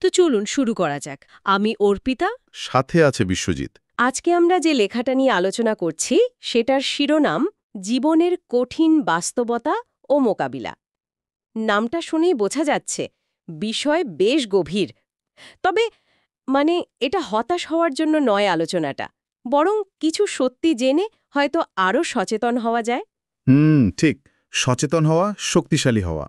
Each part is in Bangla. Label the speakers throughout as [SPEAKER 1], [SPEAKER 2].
[SPEAKER 1] তো চলুন শুরু করা যাক। আমি অর্পিতা।
[SPEAKER 2] সাথে আছে বিশ্বজিৎ।
[SPEAKER 1] আজকে আমরা যে লেখাটা নিয়ে আলোচনা করছি সেটার শিরোনাম জীবনের কঠিন বাস্তবতা ও মোকাবিলা। নামটা শুনেই বোঝা যাচ্ছে বিষয় বেশ গভীর। তবে এটা হতাশ হওয়ার জন্য নয় আলোচনাটা, বরং কিছু সত্যি জেনে হয়তো আরও সচেতন হওয়া যায়।
[SPEAKER 2] ঠিক। সচেতন হওয়া, শক্তিশালী হওয়া।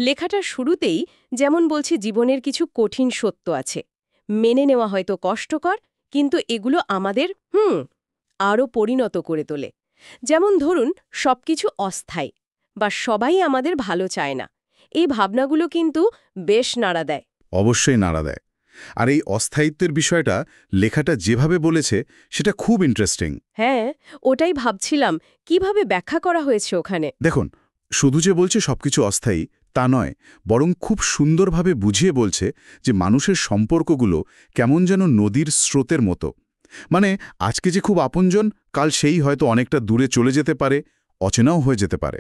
[SPEAKER 1] লেখাটার শুরুতেই যেমন বলছি জীবনের কিছু কঠিন সত্য আছে, মেনে নেওয়া হয়তো কষ্টকর, কিন্তু এগুলো আমাদের আরও পরিণত করে তোলে। যেমন ধরুন সবকিছু অস্থায়ী বা সবাই আমাদের ভালো চায় না, এই ভাবনাগুলো কিন্তু বেশ নাড়া দেয়।
[SPEAKER 2] অবশ্যই নাড়া দেয়। আর এই অস্থায়িত্বের বিষয়টা লেখাটা যেভাবে বলেছে সেটা খুব ইন্টারেস্টিং।
[SPEAKER 1] হ্যাঁ, ওটাই ভাবছিলাম কিভাবে ব্যাখ্যা করা হয়েছে ওখানে।
[SPEAKER 2] দেখুন, শুধু যে বলছে সবকিছু অস্থায়ী তা নয়, বরং খুব সুন্দরভাবে বুঝিয়ে বলছে যে মানুষের সম্পর্কগুলো কেমন যেন নদীর স্রোতের মতো। আজকে যে খুব আপনজন, কাল সেই হয়তো অনেকটা দূরে চলে যেতে পারে, অচেনাও হয়ে যেতে পারে।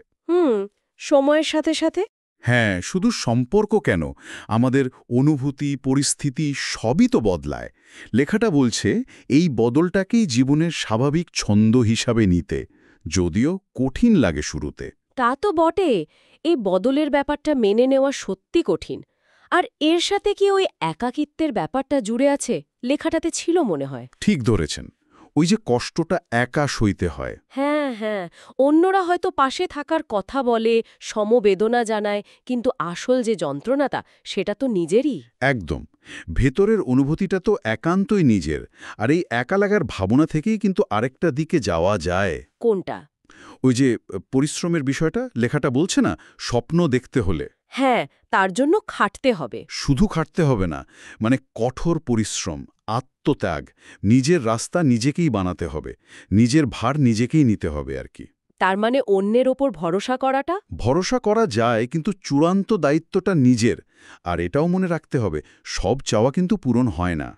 [SPEAKER 1] সময়ের সাথে সাথে।
[SPEAKER 2] হ্যাঁ, শুধু সম্পর্ক কেন, আমাদের অনুভূতি, পরিস্থিতি সবই তো বদলায়। লেখাটা বলছে এই বদলটাকেই জীবনের স্বাভাবিক ছন্দ হিসাবে নিতে, যদিও কঠিন লাগে শুরুতে।
[SPEAKER 1] তা তো বটে, এই বদলের ব্যাপারটা মেনে নেওয়া সত্যি কঠিন। আর এর সাথে কি ওই একাকিত্বের ব্যাপারটা জুড়ে আছে লেখাটাতে ছিল মনে হয়।
[SPEAKER 2] ঠিক ধরেছেন, ওই যে কষ্টটা একা সইতে হয়।
[SPEAKER 1] হ্যাঁ, অন্যরা হয়তো পাশে থাকার কথা বলে, সমবেদনা জানায়, কিন্তু আসল যে যন্ত্রণাটা সেটা তো নিজেরই।
[SPEAKER 2] একদম। ভেতরের অনুভূতিটা তো একান্তই নিজের, আর এই একা লাগার ভাবনা থেকেই কিন্তু আরেকটা দিকে যাওয়া যায়।
[SPEAKER 1] কোনটা?
[SPEAKER 2] ওই যে পরিশ্রমের বিষয়টা লেখাটা বলছে না, স্বপ্ন দেখতে হলে
[SPEAKER 1] হ্যাঁ, তার জন্য খাটতে হবে।
[SPEAKER 2] শুধু খাটতে হবে না, কঠোর পরিশ্রম, আত্মত্যাগ, নিজের রাস্তা নিজেকেই বানাতে হবে, নিজের ভার নিজেকেই নিতে হবে আর কি।
[SPEAKER 1] তার মানে অন্যের ওপর ভরসা করাটা?
[SPEAKER 2] ভরসা করা যায়, কিন্তু চূড়ান্ত দায়িত্বটা নিজের। আর এটাও মনে রাখতে হবে, সব চাওয়া কিন্তু পূরণ হয় না।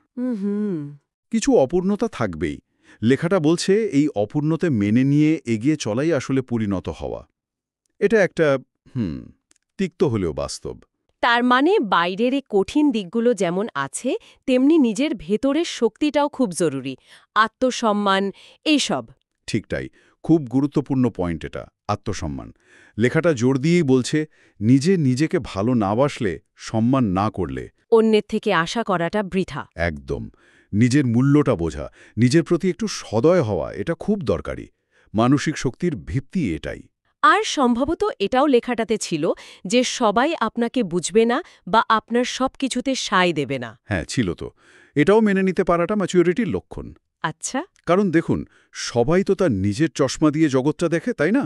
[SPEAKER 2] কিছু অপূর্ণতা থাকবেই। লেখাটা বলছে এই অপূর্ণতা মেনে নিয়ে এগিয়ে চলাই আসলে পরিণত হওয়া। এটা একটা তিক্ত হলেও বাস্তব।
[SPEAKER 1] তার মানে বাইরের এই কঠিন দিকগুলো যেমন আছে, তেমনি নিজের ভেতরের শক্তিটাও খুব জরুরি। আত্মসম্মান, এইসব।
[SPEAKER 2] ঠিকটাই, খুব গুরুত্বপূর্ণ পয়েন্ট এটা, আত্মসম্মান। লেখাটা জোর দিয়েই বলছে নিজেকে ভালো না বাসলে, সম্মান না করলে
[SPEAKER 1] অন্যের থেকে আশা করাটা বৃথা।
[SPEAKER 2] একদম। নিজের মূল্যটা বোঝা, নিজের প্রতি একটু সদয় হওয়া, এটা খুব দরকারি। মানসিক শক্তির ভিত্তি এটাই।
[SPEAKER 1] আর সম্ভবত এটাও লেখাটাতে ছিল যে সবাই আপনাকে বুঝবে না বা আপনার সব কিছুতে সায় দেবে না।
[SPEAKER 2] হ্যাঁ, ছিল তো। এটাও মেনে নিতে পারাটা ম্যাচুরিটির লক্ষণ।
[SPEAKER 1] আচ্ছা।
[SPEAKER 2] কারণ দেখুন, সবাই তো তার নিজের চশমা দিয়ে জগৎটা দেখে, তাই না?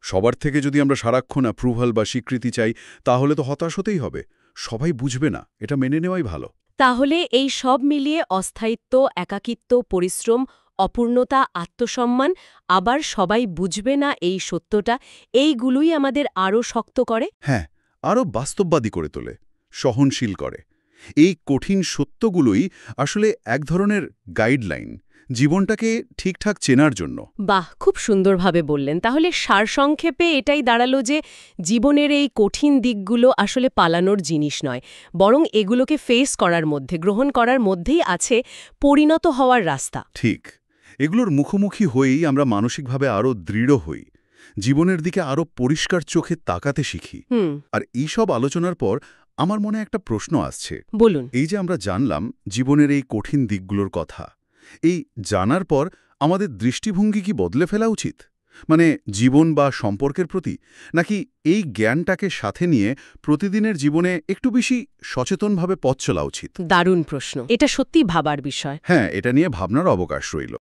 [SPEAKER 2] সবার থেকে যদি আমরা সারাক্ষণ অ্যাপ্রুভাল বা স্বীকৃতি চাই, তাহলে তো হতাশ হতেই হবে। সবাই বুঝবে না, এটা মেনে নেওয়াই ভালো।
[SPEAKER 1] তাহলে এই সব মিলিয়ে অস্থায়িত্ব, একাকিত্ব, পরিশ্রম, অপূর্ণতা, আত্মসম্মান, আবার সবাই বুঝবে না এই সত্যটা, এইগুলোই আমাদের আরও শক্ত করে।
[SPEAKER 2] হ্যাঁ, আরও বাস্তববাদী করে তোলে, সহনশীল করে। এই কঠিন সত্যগুলোই আসলে এক ধরনের গাইডলাইন, জীবনটাকে ঠিকঠাক চেনার জন্য।
[SPEAKER 1] বাহ, খুব সুন্দরভাবে বললেন। তাহলে সারসংক্ষেপে এটাই দাঁড়ালো যে জীবনের এই কঠিন দিকগুলো আসলে পালানোর জিনিস নয়, বরং এগুলোকে ফেস করার মধ্যে, গ্রহণ করার মধ্যেই আছে পরিণত হওয়ার রাস্তা।
[SPEAKER 2] ঠিক। এগুলোর মুখোমুখি হয়েই আমরা মানসিকভাবে আরও দৃঢ় হই, জীবনের দিকে আরও পরিষ্কার চোখে তাকাতে শিখি। আর এইসব আলোচনার পর আমার মনে একটা প্রশ্ন আসছে।
[SPEAKER 1] বলুন।
[SPEAKER 2] এই যে আমরা জানলাম জীবনের এই কঠিন দিকগুলোর কথা, এই জানার পর আমাদের দৃষ্টিভঙ্গি কি বদলে ফেলা উচিত? জীবন বা সম্পর্কের প্রতি, নাকি এই জ্ঞানটাকে সাথে নিয়ে প্রতিদিনের জীবনে একটু বেশি সচেতনভাবে পথ চলা উচিত?
[SPEAKER 1] দারুণ প্রশ্ন, এটা সত্যিই ভাবার বিষয়।
[SPEAKER 2] হ্যাঁ, এটা নিয়ে ভাবনার অবকাশ রইল।